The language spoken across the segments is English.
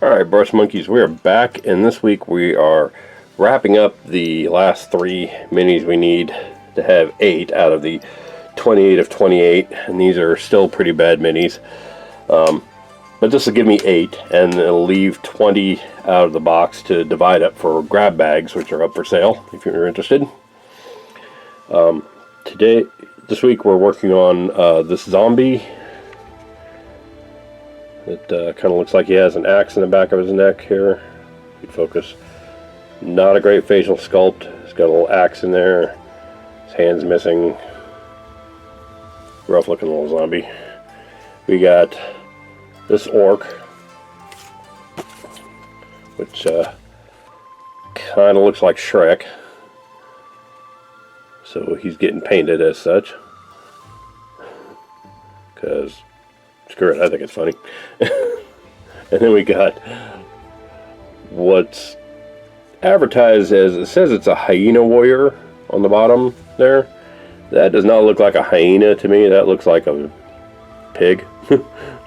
Alright, Brush Monkeys, we are back, and this week we are wrapping up the last 3 minis we need to have 8 out of the 28 of 28, and these are still pretty bad minis. But this will give me 8, and it'll leave 20 out of the box to divide up for grab bags, which are up for sale, if you're interested. This week we're working on this zombie. It kind of looks like he has an axe in the back of his neck here. You'd focus. Not a great facial sculpt. He's got a little axe in there. His hand's missing. Rough looking little zombie. We got this orc, which kind of looks like Shrek. So he's getting painted as such. Because screw it, I think it's funny. And then we got what's advertised as, it says it's a hyena warrior on the bottom there. That does not look like a hyena to me. That looks like a pig.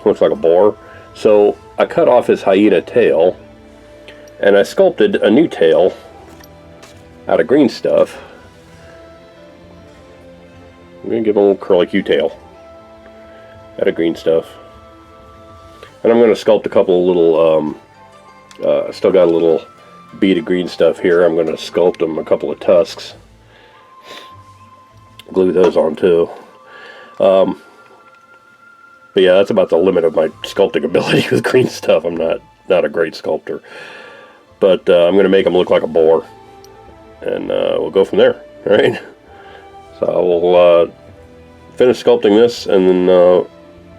Looks like a boar. So I cut off his hyena tail and I sculpted a new tail out of green stuff. I'm going to give him a little curly Q tail out of green stuff. And I'm going to sculpt a couple little, still got a little bead of green stuff here. I'm going to sculpt them a couple of tusks. Glue those on too. But yeah, that's about the limit of my sculpting ability with green stuff. I'm not a great sculptor. But I'm going to make them look like a boar. And we'll go from there. Alright? So I will finish sculpting this, and then we'll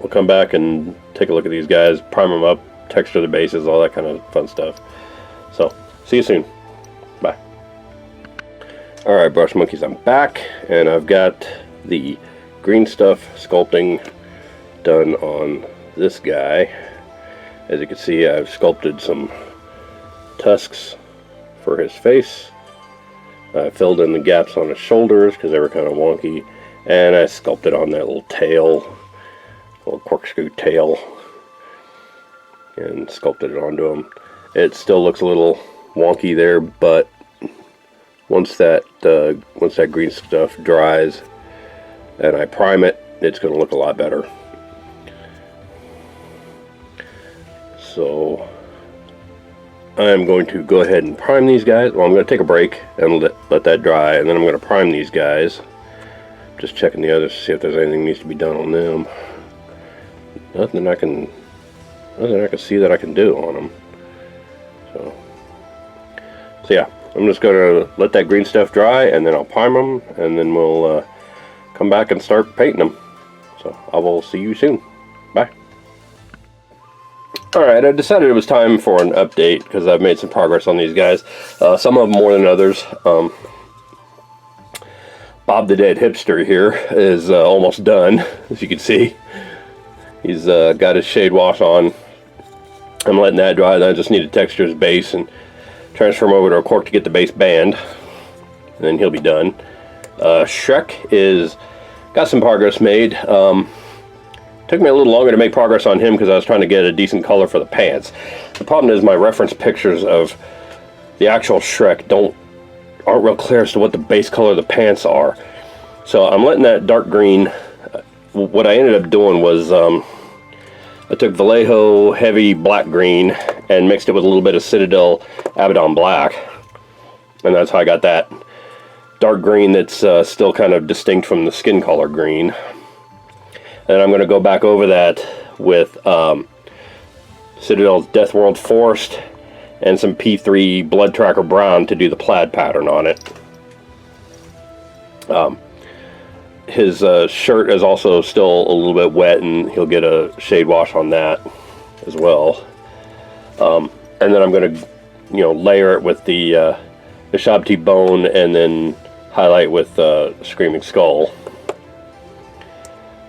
come back and take a look at these guys, prime them up, texture the bases, all that kind of fun stuff. So, see you soon. Bye. Alright, Brush Monkeys, I'm back, and I've got the green stuff sculpting done on this guy. As you can see, I've sculpted some tusks for his face. I filled in the gaps on his shoulders because they were kind of wonky, and I sculpted on that little tail, little corkscrew tail, and sculpted it onto him. It still looks a little wonky there, but once that green stuff dries and I prime it, it's going to look a lot better. So I'm going to go ahead and prime these guys. Well, I'm going to take a break and let that dry, and then I'm going to prime these guys. Just checking the others to see if there's anything needs to be done on them. Nothing I can see that I can do on them. So yeah, I'm just going to let that green stuff dry, and then I'll prime them, and then we'll come back and start painting them. So I will see you soon. Bye. Alright, I decided it was time for an update because I've made some progress on these guys. Some of them more than others. Bob the Dead Hipster here is almost done, as you can see. He's got his shade wash on. I'm letting that dry, and I just need to texture his base and transfer him over to a cork to get the base band. And then he'll be done. Shrek is got some progress made. Took me a little longer to make progress on him because I was trying to get a decent color for the pants. The problem is my reference pictures of the actual Shrek aren't real clear as to what the base color of the pants are. So I'm letting that dark green. What I ended up doing was I took Vallejo heavy black green and mixed it with a little bit of Citadel Abaddon black, and that's how I got that dark green that's still kind of distinct from the skin color green. And I'm going to go back over that with Citadel's Death World Forest and some P3 Blood Tracker Brown to do the plaid pattern on it. His shirt is also still a little bit wet, and he'll get a shade wash on that as well. And then I'm going to, layer it with the Shabti Bone, and then highlight with Screaming Skull.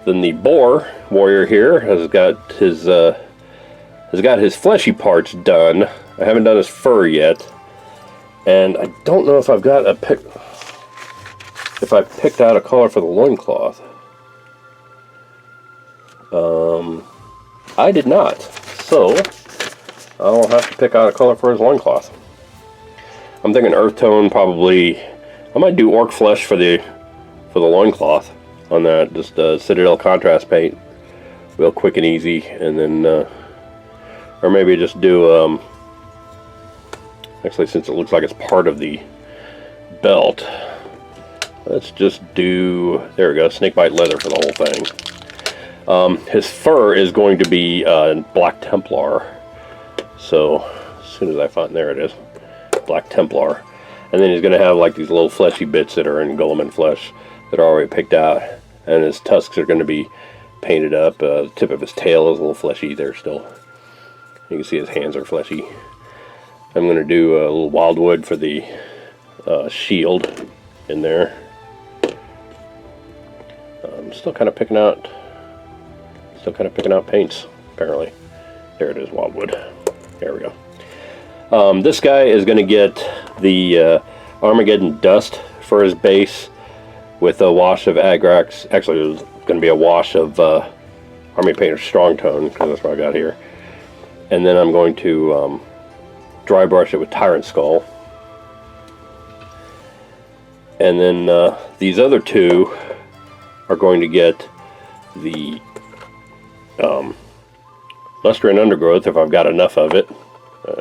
Then the Boar Warrior here has got his fleshy parts done. I haven't done his fur yet, and I don't know if I've got if I picked out a color for the loincloth. I did not. So I'll have to pick out a color for his loincloth. I'm thinking earth tone, probably. I might do orc flesh for the loincloth on that. Just Citadel contrast paint, real quick and easy, and then or maybe just do actually, since it looks like it's part of the belt, let's just do, there we go, snakebite leather for the whole thing. His fur is going to be Black Templar. So as soon as I find, there it is, Black Templar. And then he's going to have like these little fleshy bits that are in Guilliman flesh that are already picked out. And his tusks are going to be painted up. The tip of his tail is a little fleshy there still. You can see his hands are fleshy. I'm going to do a little wildwood for the shield in there. I'm still kind of picking out paints, apparently. There it is, wildwood. There we go. This guy is going to get the Armageddon Dust for his base with a wash of Agrax. Actually, it was going to be a wash of Army Painter Strong Tone, because that's what I got here. And then I'm going to dry brush it with Tyrant Skull. And then these other two are going to get the Luster and Undergrowth, if I've got enough of it.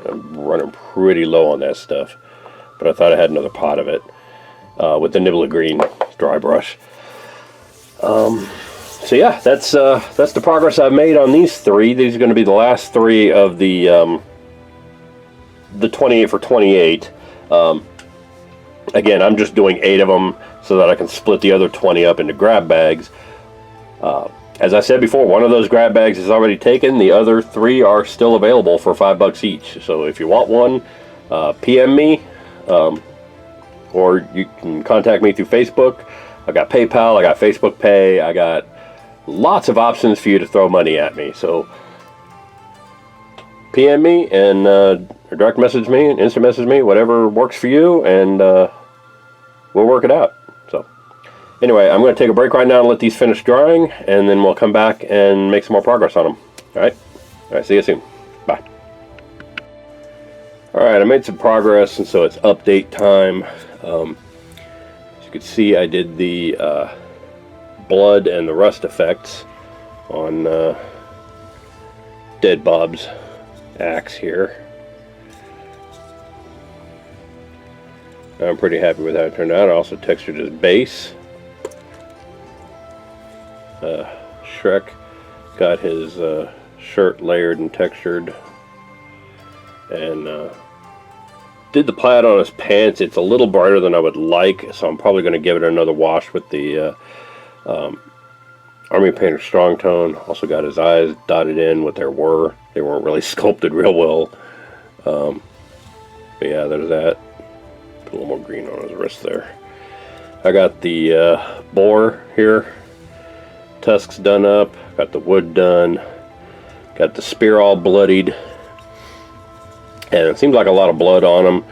I'm running pretty low on that stuff, but I thought I had another pot of it with the Nibbler Green dry brush. So yeah, that's the progress I've made on these three. These are going to be the last three of the 28 for 28. Again, I'm just doing 8 of them so that I can split the other 20 up into grab bags. As I said before, one of those grab bags is already taken. The other 3 are still available for $5 each. So if you want one, PM me, or you can contact me through Facebook. I got PayPal, I got Facebook Pay, I got lots of options for you to throw money at me. So PM me and direct message me and instant message me, whatever works for you, and we'll work it out. So anyway, I'm going to take a break right now and let these finish drying, and then we'll come back and make some more progress on them. All right, see you soon. Bye. All right, I made some progress, and so it's update time. As you can see, I did the blood and the rust effects on Dead Bob's axe here. I'm pretty happy with how it turned out. I also textured his base. Shrek got his shirt layered and textured, and did the plaid on his pants. It's a little brighter than I would like, so I'm probably going to give it another wash with the Army Painter Strong Tone. Also got his eyes dotted in what there were. They weren't really sculpted real well. But yeah, there's that. Put a little more green on his wrist there. I got the boar here. Tusks done up. Got the wood done. Got the spear all bloodied. And it seems like a lot of blood on him.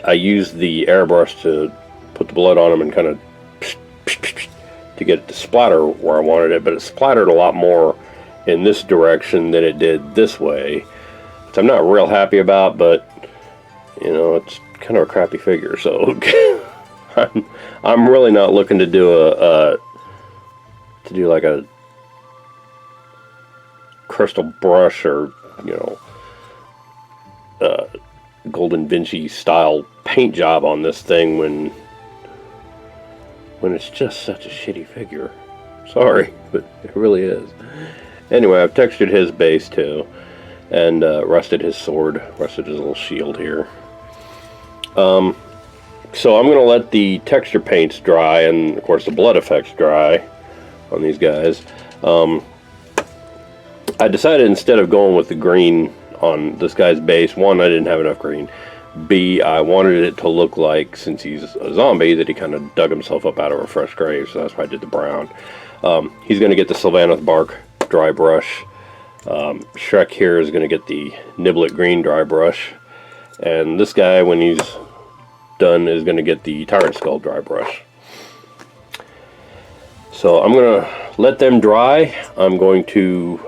I used the airbrush to put the blood on him and kind of to get it to splatter where I wanted it, but it splattered a lot more in this direction than it did this way, which I'm not real happy about, but you know, it's kind of a crappy figure, so I'm really not looking to do like a crystal brush or, you know, Golden Vinci style paint job on this thing when it's just such a shitty figure. Sorry, but it really is. Anyway, I've textured his base too, and rusted his sword, rusted his little shield here. So I'm going to let the texture paints dry, and of course the blood effects dry on these guys. I decided instead of going with the green on this guy's base, one, I didn't have enough green. B, I wanted it to look like, since he's a zombie, that he kind of dug himself up out of a fresh grave, so that's why I did the brown. He's going to get the Sylvaneth bark dry brush. Shrek here is going to get the Nibbler Green dry brush. And this guy, when he's done, is going to get the Tyrant Skull dry brush. So I'm going to let them dry. I'm going to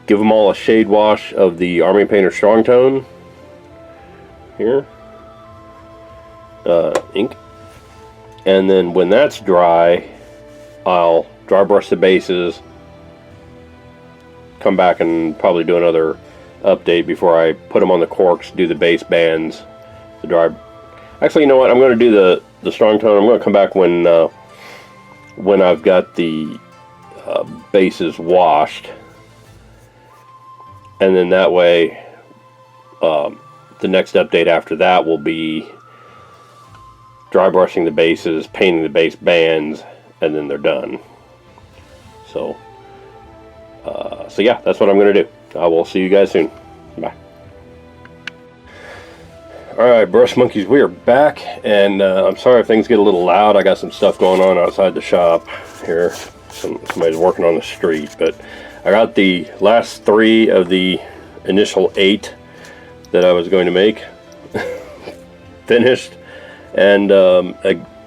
give them all a shade wash of the Army Painter Strong Tone here, ink, and then when that's dry, I'll dry brush the bases, come back and probably do another update before I put them on the corks, do the base bands, the dry. Actually, you know what? I'm going to do the Strong Tone. I'm going to come back when I've got the bases washed, and then that way the next update after that will be dry brushing the bases, painting the base bands, and then they're done. So yeah, that's what I'm going to do. I will see you guys soon. Bye. Alright, Brush Monkeys, we are back, and I'm sorry if things get a little loud. I got some stuff going on outside the shop here. Somebody's working on the street, but I got the last 3 of the initial 8 that I was going to make finished, and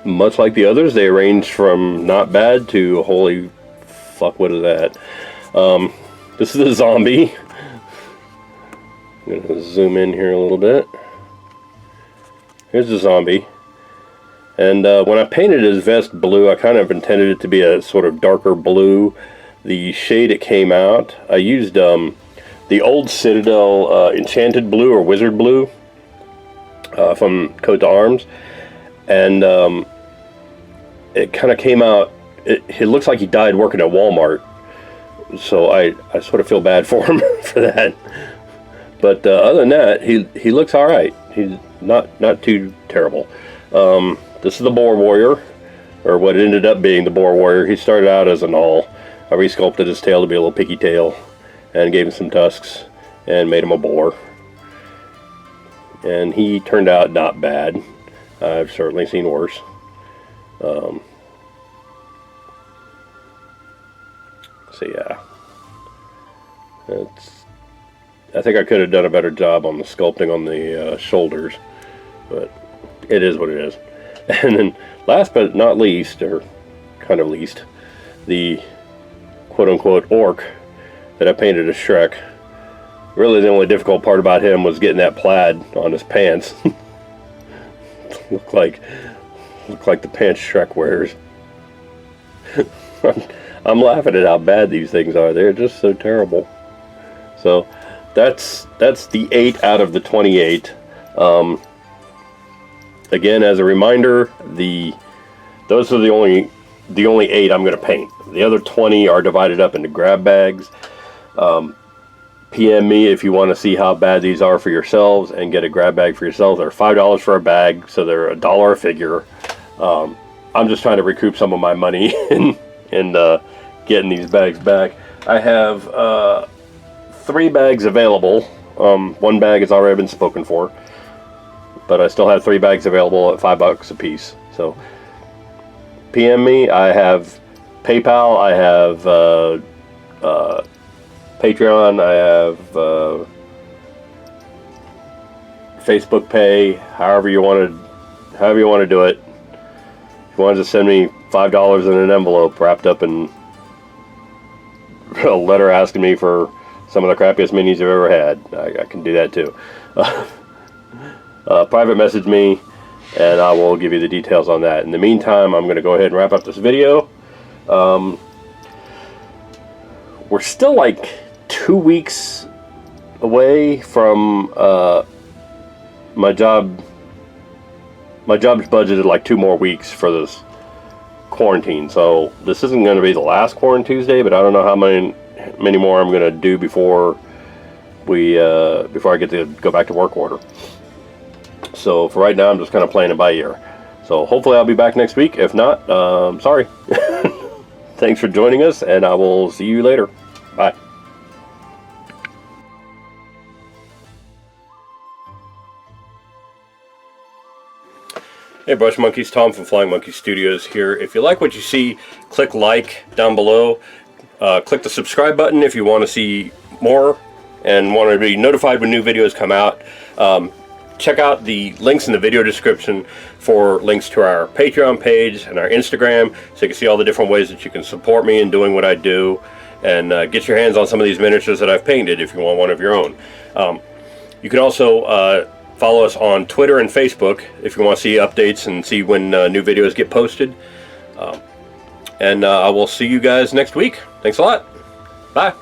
much like the others, they ranged from not bad to holy fuck, what is that? This is a zombie. I'm going to zoom in here a little bit. Here's the zombie. And when I painted his vest blue, I kind of intended it to be a sort of darker blue. The shade it came out, I used the old Citadel Enchanted Blue or Wizard Blue from Coat to Arms. And it kind of came out, it looks like he died working at Walmart. So I sort of feel bad for him for that. But other than that, he looks all right. He's not too terrible. This is the Boar Warrior, or what ended up being the Boar Warrior. He started out as an all. I resculpted his tail to be a little picky tail, and gave him some tusks, and made him a boar. And he turned out not bad. I've certainly seen worse. So yeah, I think I could have done a better job on the sculpting on the shoulders, but it is what it is. And then last but not least, or kind of least, the quote-unquote orc that I painted as Shrek. Really the only difficult part about him was getting that plaid on his pants. look like the pants Shrek wears. I'm laughing at how bad these things are. They're just so terrible. So that's the 8 out of the 28. Again, as a reminder, those are the only 8 I'm going to paint. The other 20 are divided up into grab bags. PM me if you want to see how bad these are for yourselves and get a grab bag for yourselves. They're $5 for a bag, so they're $1 a figure. I'm just trying to recoup some of my money and getting these bags back. I have 3 bags available. 1 bag has already been spoken for, but I still have 3 bags available at $5 a piece. So PM me. I have PayPal, I have Patreon, I have Facebook Pay. However you want to do it. If you want to just send me $5 in an envelope wrapped up in a letter asking me for some of the crappiest minis I've ever had, I can do that too. Private message me, and I will give you the details on that. In the meantime, I'm going to go ahead and wrap up this video. We're still like 2 weeks away from my job's budgeted like 2 more weeks for this quarantine, so this isn't going to be the last Quarantine Tuesday, but I don't know how many more I'm going to do before I get to go back to work order. So for right now, I'm just kind of playing it by ear. So hopefully I'll be back next week. If not, sorry. Thanks for joining us, and I will see you later. Bye. Hey Brush Monkeys, Tom from Flying Monkey Studios here. If you like what you see, click like down below. Click the subscribe button if you want to see more and want to be notified when new videos come out. Check out the links in the video description for links to our Patreon page and our Instagram, so you can see all the different ways that you can support me in doing what I do. and get your hands on some of these miniatures that I've painted if you want one of your own. You can also follow us on Twitter and Facebook if you want to see updates and see when new videos get posted. And I will see you guys next week. Thanks a lot. Bye.